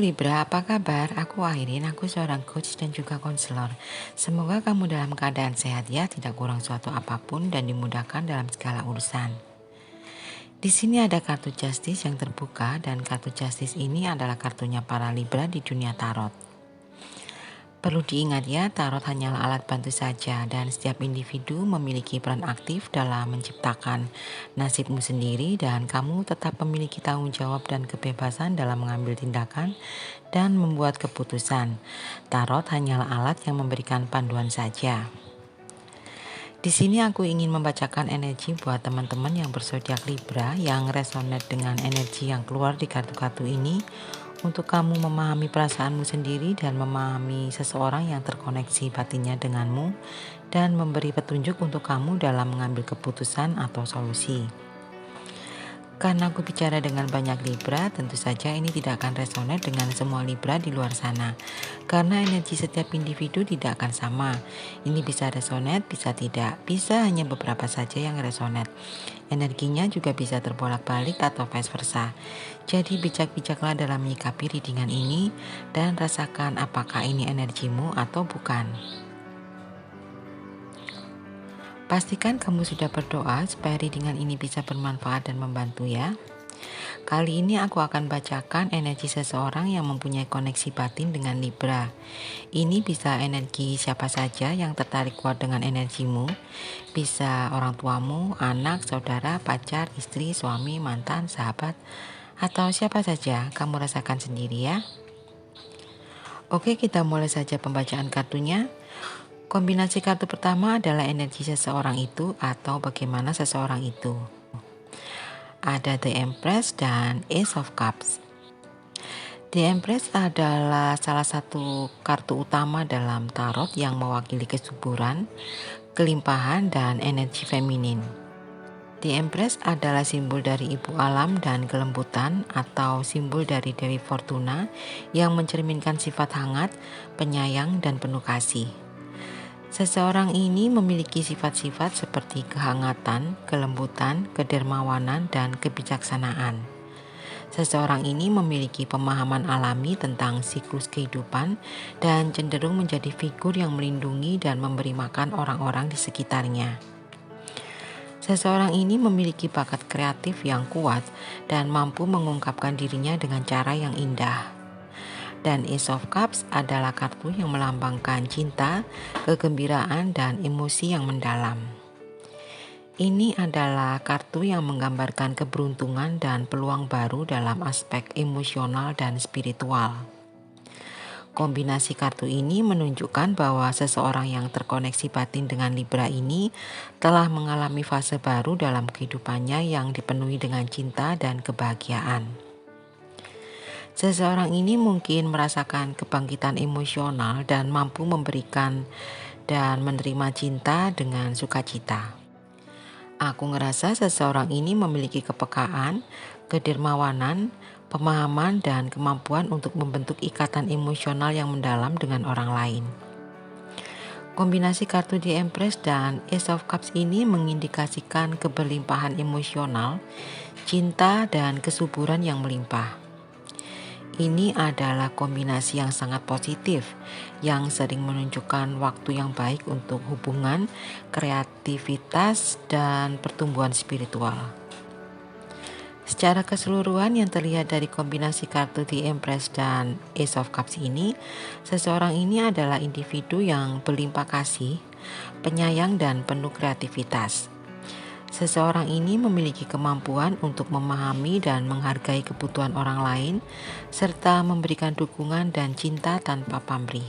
Libra, apa kabar? Aku Airin, aku seorang coach dan juga konselor. Semoga kamu dalam keadaan sehat ya, tidak kurang suatu apapun dan dimudahkan dalam segala urusan. Di sini ada kartu Justice yang terbuka dan kartu Justice ini adalah kartunya para Libra di dunia tarot. Perlu diingat ya, tarot hanyalah alat bantu saja dan setiap individu memiliki peran aktif dalam menciptakan nasibmu sendiri dan kamu tetap memiliki tanggung jawab dan kebebasan dalam mengambil tindakan dan membuat keputusan. Tarot hanyalah alat yang memberikan panduan saja. Di sini aku ingin membacakan energi buat teman-teman yang berzodiak Libra yang resonate dengan energi yang keluar di kartu-kartu ini untuk kamu memahami perasaanmu sendiri dan memahami seseorang yang terkoneksi batinnya denganmu dan memberi petunjuk untuk kamu dalam mengambil keputusan atau solusi. Karena aku bicara dengan banyak Libra, tentu saja ini tidak akan resonate dengan semua Libra di luar sana. Karena energi setiap individu tidak akan sama. Ini bisa resonate, bisa tidak. Bisa hanya beberapa saja yang resonate. Energinya juga bisa terbolak-balik atau vice versa. Jadi bijak-bijaklah dalam menyikapi readingan ini dan rasakan apakah ini energimu atau bukan. Pastikan kamu sudah berdoa supaya readingan ini bisa bermanfaat dan membantu ya. Kali ini aku akan bacakan energi seseorang yang mempunyai koneksi batin dengan Libra. Ini bisa energi siapa saja yang tertarik kuat dengan energimu. Bisa orang tuamu, anak, saudara, pacar, istri, suami, mantan, sahabat, atau siapa saja kamu rasakan sendiri ya. Oke, kita mulai saja pembacaan kartunya. Kombinasi kartu pertama adalah energi seseorang itu atau bagaimana seseorang itu. Ada The Empress dan Ace of Cups. The Empress adalah salah satu kartu utama dalam tarot yang mewakili kesuburan, kelimpahan, dan energi feminin. The Empress adalah simbol dari ibu alam dan kelembutan atau simbol dari Dewi Fortuna yang mencerminkan sifat hangat, penyayang, dan penuh kasih. Seseorang ini memiliki sifat-sifat seperti kehangatan, kelembutan, kedermawanan, dan kebijaksanaan. Seseorang ini memiliki pemahaman alami tentang siklus kehidupan dan cenderung menjadi figur yang melindungi dan memberi makan orang-orang di sekitarnya. Seseorang ini memiliki bakat kreatif yang kuat dan mampu mengungkapkan dirinya dengan cara yang indah. Dan Ace of Cups adalah kartu yang melambangkan cinta, kegembiraan, dan emosi yang mendalam. Ini adalah kartu yang menggambarkan keberuntungan dan peluang baru dalam aspek emosional dan spiritual. Kombinasi kartu ini menunjukkan bahwa seseorang yang terkoneksi batin dengan Libra ini telah mengalami fase baru dalam kehidupannya yang dipenuhi dengan cinta dan kebahagiaan. Seseorang ini mungkin merasakan kebangkitan emosional dan mampu memberikan dan menerima cinta dengan sukacita. Aku ngerasa seseorang ini memiliki kepekaan, kedermawanan, pemahaman, dan kemampuan untuk membentuk ikatan emosional yang mendalam dengan orang lain. Kombinasi kartu The Empress dan Ace of Cups ini mengindikasikan keberlimpahan emosional, cinta, dan kesuburan yang melimpah. Ini adalah kombinasi yang sangat positif, yang sering menunjukkan waktu yang baik untuk hubungan, kreativitas, dan pertumbuhan spiritual. Secara keseluruhan yang terlihat dari kombinasi kartu The Empress dan Ace of Cups ini, seseorang ini adalah individu yang berlimpah kasih, penyayang, dan penuh kreativitas. Seseorang ini memiliki kemampuan untuk memahami dan menghargai kebutuhan orang lain, serta memberikan dukungan dan cinta tanpa pamrih.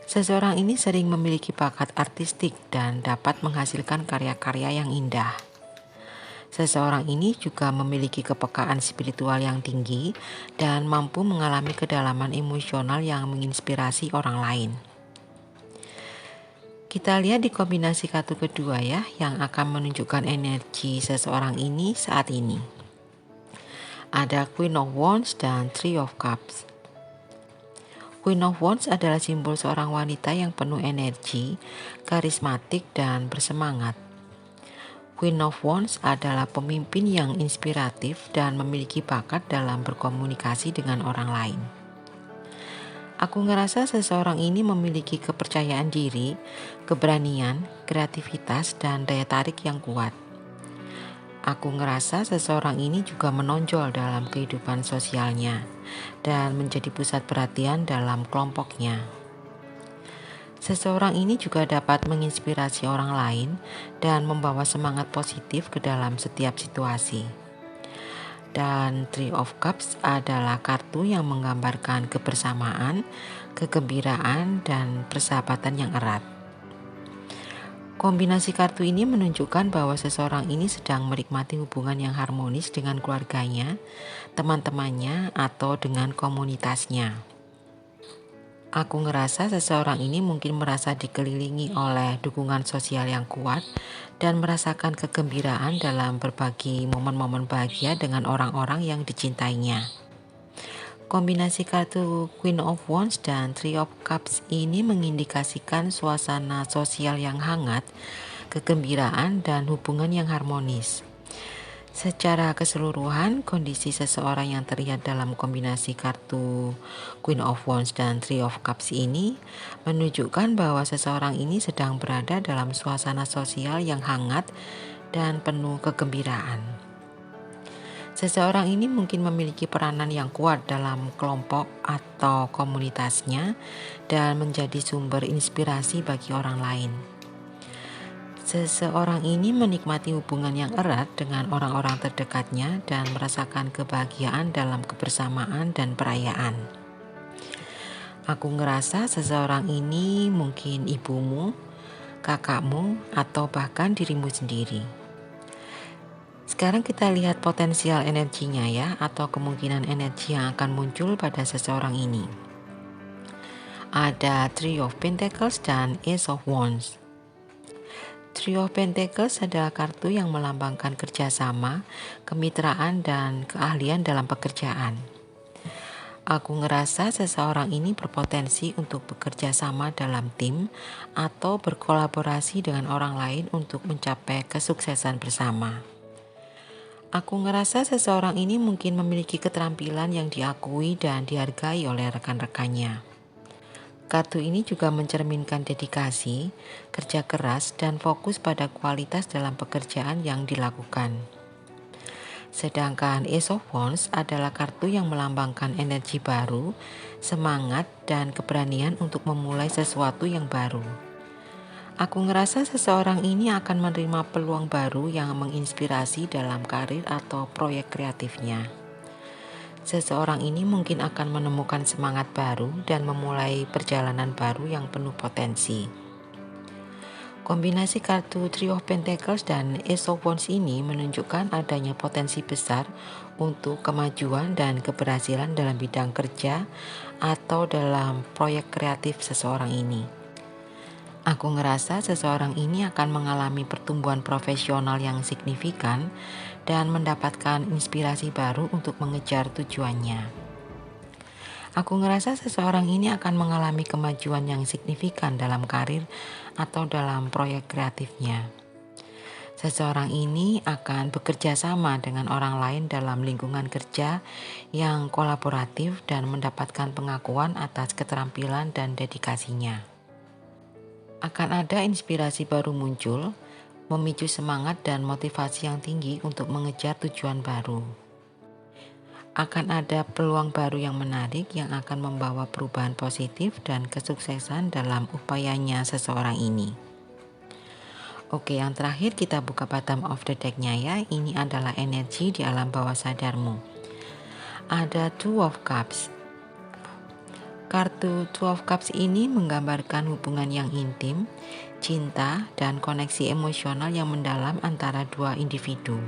Seseorang ini sering memiliki bakat artistik dan dapat menghasilkan karya-karya yang indah. Seseorang ini juga memiliki kepekaan spiritual yang tinggi dan mampu mengalami kedalaman emosional yang menginspirasi orang lain. Kita lihat di kombinasi kartu kedua ya, yang akan menunjukkan energi seseorang ini saat ini. Ada Queen of Wands dan Three of Cups. Queen of Wands adalah simbol seorang wanita yang penuh energi, karismatik, dan bersemangat. Queen of Wands adalah pemimpin yang inspiratif dan memiliki bakat dalam berkomunikasi dengan orang lain. Aku ngerasa seseorang ini memiliki kepercayaan diri, keberanian, kreativitas, dan daya tarik yang kuat. Aku ngerasa seseorang ini juga menonjol dalam kehidupan sosialnya dan menjadi pusat perhatian dalam kelompoknya. Seseorang ini juga dapat menginspirasi orang lain dan membawa semangat positif ke dalam setiap situasi. Dan Three of Cups adalah kartu yang menggambarkan kebersamaan, kegembiraan, dan persahabatan yang erat. Kombinasi kartu ini menunjukkan bahwa seseorang ini sedang menikmati hubungan yang harmonis dengan keluarganya, teman-temannya, atau dengan komunitasnya. Aku ngerasa seseorang ini mungkin merasa dikelilingi oleh dukungan sosial yang kuat dan merasakan kegembiraan dalam berbagi momen-momen bahagia dengan orang-orang yang dicintainya. Kombinasi kartu Queen of Wands dan Three of Cups ini mengindikasikan suasana sosial yang hangat, kegembiraan, dan hubungan yang harmonis. Secara keseluruhan, kondisi seseorang yang terlihat dalam kombinasi kartu Queen of Wands dan Three of Cups ini menunjukkan bahwa seseorang ini sedang berada dalam suasana sosial yang hangat dan penuh kegembiraan. Seseorang ini mungkin memiliki peranan yang kuat dalam kelompok atau komunitasnya dan menjadi sumber inspirasi bagi orang lain. Seseorang ini menikmati hubungan yang erat dengan orang-orang terdekatnya dan merasakan kebahagiaan dalam kebersamaan dan perayaan. Aku ngerasa seseorang ini mungkin ibumu, kakakmu, atau bahkan dirimu sendiri. Sekarang kita lihat potensial energinya ya, atau kemungkinan energi yang akan muncul pada seseorang ini. Ada Three of Pentacles dan Ace of Wands. Three of Pentacles adalah kartu yang melambangkan kerjasama, kemitraan, dan keahlian dalam pekerjaan. Aku ngerasa seseorang ini berpotensi untuk bekerja sama dalam tim atau berkolaborasi dengan orang lain untuk mencapai kesuksesan bersama. Aku ngerasa seseorang ini mungkin memiliki keterampilan yang diakui dan dihargai oleh rekan-rekannya. Kartu ini juga mencerminkan dedikasi, kerja keras, dan fokus pada kualitas dalam pekerjaan yang dilakukan. Sedangkan Ace of Wands adalah kartu yang melambangkan energi baru, semangat, dan keberanian untuk memulai sesuatu yang baru. Aku ngerasa seseorang ini akan menerima peluang baru yang menginspirasi dalam karir atau proyek kreatifnya. Seseorang ini mungkin akan menemukan semangat baru dan memulai perjalanan baru yang penuh potensi. Kombinasi kartu Three of Pentacles dan Ace of Wands ini menunjukkan adanya potensi besar untuk kemajuan dan keberhasilan dalam bidang kerja atau dalam proyek kreatif seseorang ini. Aku ngerasa seseorang ini akan mengalami pertumbuhan profesional yang signifikan dan mendapatkan inspirasi baru untuk mengejar tujuannya. Aku ngerasa seseorang ini akan mengalami kemajuan yang signifikan dalam karir atau dalam proyek kreatifnya. Seseorang ini akan bekerja sama dengan orang lain dalam lingkungan kerja yang kolaboratif dan mendapatkan pengakuan atas keterampilan dan dedikasinya. Akan ada inspirasi baru muncul, memicu semangat dan motivasi yang tinggi untuk mengejar tujuan baru. Akan ada peluang baru yang menarik yang akan membawa perubahan positif dan kesuksesan dalam upayanya seseorang ini. Oke, yang terakhir kita buka bottom of the deck-nya ya. Ini adalah energi di alam bawah sadarmu. Ada Two of Cups. Kartu Two of Cups ini menggambarkan hubungan yang intim, cinta, dan koneksi emosional yang mendalam antara dua individu.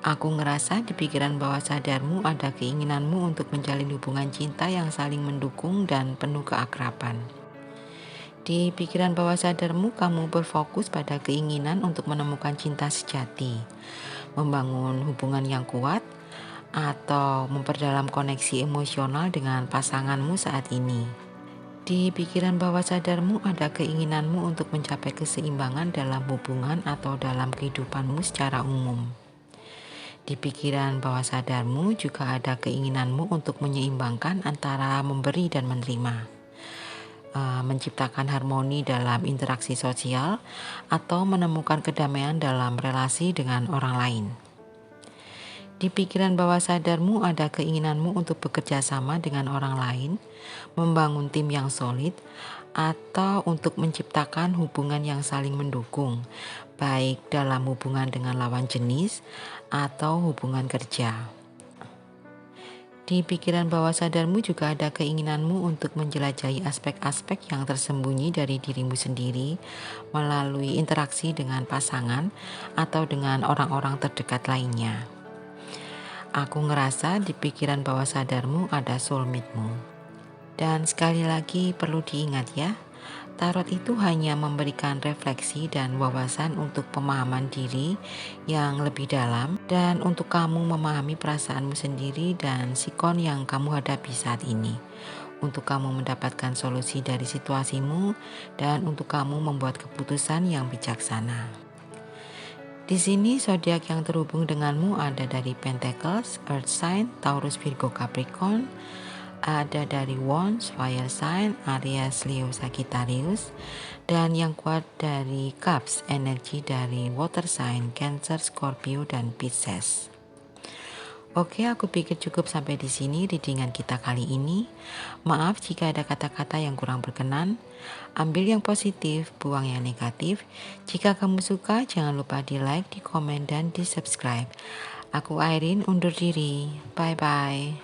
Aku ngerasa di pikiran bawah sadarmu ada keinginanmu untuk menjalin hubungan cinta yang saling mendukung dan penuh keakraban. Di pikiran bawah sadarmu, kamu berfokus pada keinginan untuk menemukan cinta sejati, membangun hubungan yang kuat, atau memperdalam koneksi emosional dengan pasanganmu saat ini. Di pikiran bawah sadarmu ada keinginanmu untuk mencapai keseimbangan dalam hubungan atau dalam kehidupanmu secara umum. Di pikiran bawah sadarmu juga ada keinginanmu untuk menyeimbangkan antara memberi dan menerima, menciptakan harmoni dalam interaksi sosial, atau menemukan kedamaian dalam relasi dengan orang lain. Di pikiran bawah sadarmu ada keinginanmu untuk bekerja sama dengan orang lain, membangun tim yang solid, atau untuk menciptakan hubungan yang saling mendukung, baik dalam hubungan dengan lawan jenis atau hubungan kerja. Di pikiran bawah sadarmu juga ada keinginanmu untuk menjelajahi aspek-aspek yang tersembunyi dari dirimu sendiri melalui interaksi dengan pasangan atau dengan orang-orang terdekat lainnya. Aku ngerasa di pikiran bawah sadarmu ada soulmate-mu. Dan sekali lagi perlu diingat ya, tarot itu hanya memberikan refleksi dan wawasan untuk pemahaman diri yang lebih dalam dan untuk kamu memahami perasaanmu sendiri dan sikon yang kamu hadapi saat ini. Untuk kamu mendapatkan solusi dari situasimu dan untuk kamu membuat keputusan yang bijaksana. Di sini zodiak yang terhubung denganmu ada dari Pentacles, Earth Sign, Taurus, Virgo, Capricorn, ada dari Wands, Fire Sign, Aries, Leo, Sagittarius, dan yang kuat dari Cups, energi dari Water Sign, Cancer, Scorpio, dan Pisces. Oke, aku pikir cukup sampai di sini readingan kita kali ini. Maaf jika ada kata-kata yang kurang berkenan. Ambil yang positif, buang yang negatif. Jika kamu suka, jangan lupa di like, di komen, dan di subscribe. Aku Airin undur diri. Bye-bye.